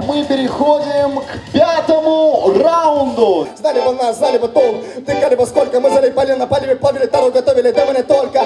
мы переходим к пятому раунду. Знали бы нас, знали бы толк, тыкали бы сколько, мы залипали на палеве, плавили, тару готовили, да мы не только.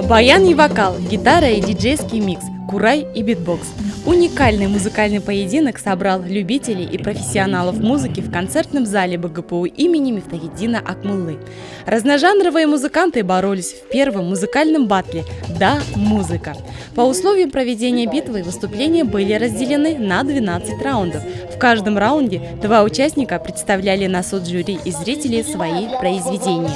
Баян и вокал, гитара и диджейский микс, курай и битбокс. Уникальный музыкальный поединок собрал любителей и профессионалов музыки в концертном зале БГПУ имени Мифтахетдина Акмуллы. Разножанровые музыканты боролись в первом музыкальном баттле «Да, музыка». По условиям проведения битвы выступления были разделены на 12 раундов. В каждом раунде два участника представляли на суд жюри и зрителей свои произведения.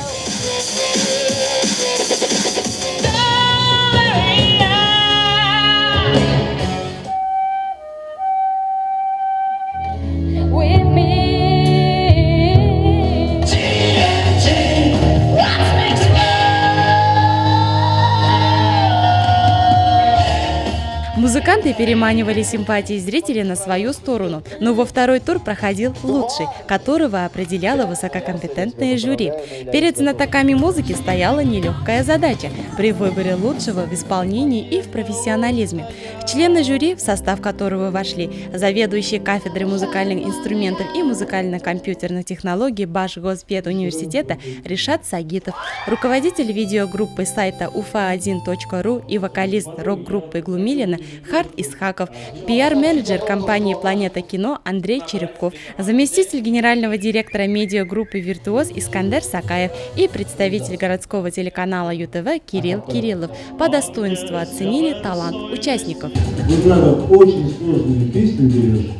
Музыканты переманивали симпатии зрителей на свою сторону, но во второй тур проходил лучший, которого определяло высококомпетентное жюри. Перед знатоками музыки стояла нелегкая задача при выборе лучшего в исполнении и в профессионализме. Члены жюри, в состав которого вошли заведующий кафедрой музыкальных инструментов и музыкально-компьютерных технологий Башгоспедуниверситета Ришат Сагитов, руководитель видеогруппы сайта ufa1.ru и вокалист рок-группы Глумилина Харт Исхаков, пиар-менеджер компании «Планета кино» Андрей Черепков, заместитель генерального директора медиагруппы «Виртуоз» Искандер Сакаев и представитель городского телеканала ЮТВ Кирилл Кириллов по достоинству оценили талант участников. Вот надо очень сложные песни берешь,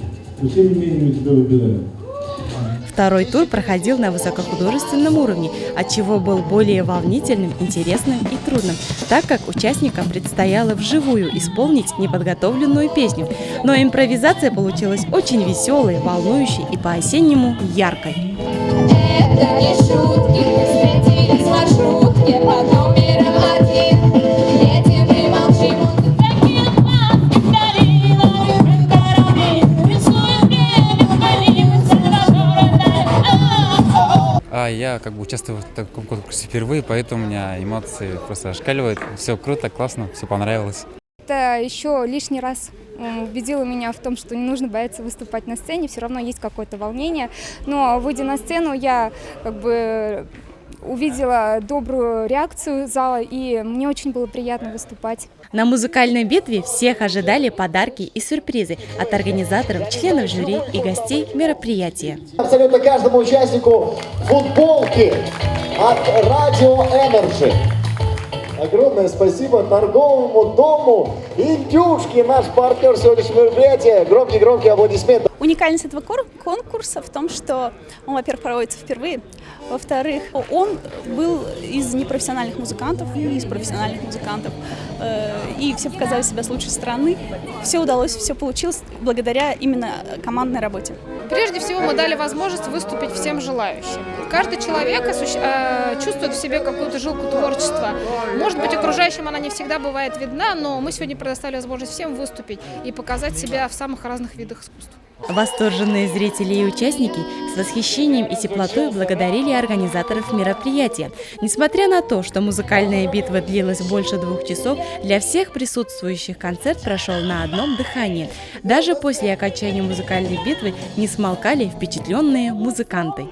но тем не менее мы тебя выбираем. Второй тур проходил на высокохудожественном уровне, отчего был более волнительным, интересным и трудным, так как участникам предстояло вживую исполнить неподготовленную песню. Но импровизация получилась очень веселой, волнующей и по-осеннему яркой. Это не шутки, мы встретились в маршрутке, потом миром один. Летим и молчим. Я участвую в таком конкурсе впервые, поэтому у меня эмоции просто зашкаливают. Все круто, классно, все понравилось. Это еще лишний раз убедило меня в том, что не нужно бояться выступать на сцене, все равно есть какое-то волнение. Но выйдя на сцену, я увидела добрую реакцию зала, и мне очень было приятно выступать. На музыкальной битве всех ожидали подарки и сюрпризы от организаторов, членов жюри и гостей мероприятия. Абсолютно каждому участнику футболки от Радио Энерджи. Огромное спасибо торговому дому «Индюшки», наш партнер сегодняшнего мероприятия. Громкие аплодисменты. Уникальность этого конкурса в том, что он, во-первых, проводится впервые, во-вторых, он был из непрофессиональных музыкантов и из профессиональных музыкантов, и все показали себя с лучшей стороны. Все удалось, все получилось благодаря именно командной работе. Прежде всего мы дали возможность выступить всем желающим. Каждый человек чувствует в себе какую-то жилку творчества. Может быть, окружающим она не всегда бывает видна, но мы сегодня предоставили возможность всем выступить и показать себя в самых разных видах искусств. Восторженные зрители и участники с восхищением и теплотой благодарили организаторов мероприятия. Несмотря на то, что музыкальная битва длилась больше 2 часов, для всех присутствующих концерт прошел на одном дыхании. Даже после окончания музыкальной битвы не смолкали впечатленные музыканты.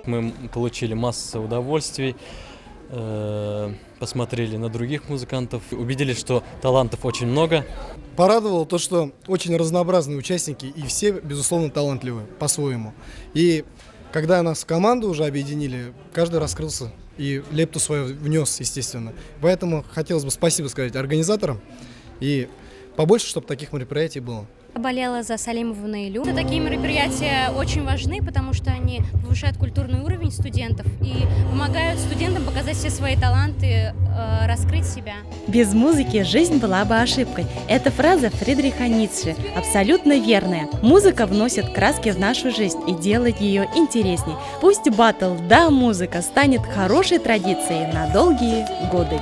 Мы получили массу удовольствий, посмотрели на других музыкантов, убедились, что талантов очень много. Порадовало то, что очень разнообразные участники и все, безусловно, талантливы по-своему. И когда нас в команду уже объединили, каждый раскрылся и лепту свою внес, естественно. Поэтому хотелось бы спасибо сказать организаторам и побольше, чтобы таких мероприятий было. Болела за Салимову Наилю. Такие мероприятия очень важны, потому что они повышают культурный уровень студентов и помогают студентам показать все свои таланты, раскрыть себя. Без музыки жизнь была бы ошибкой. Эта фраза Фридриха Ницше абсолютно верная. Музыка вносит краски в нашу жизнь и делает ее интересней. Пусть баттл «Да, музыка» станет хорошей традицией на долгие годы.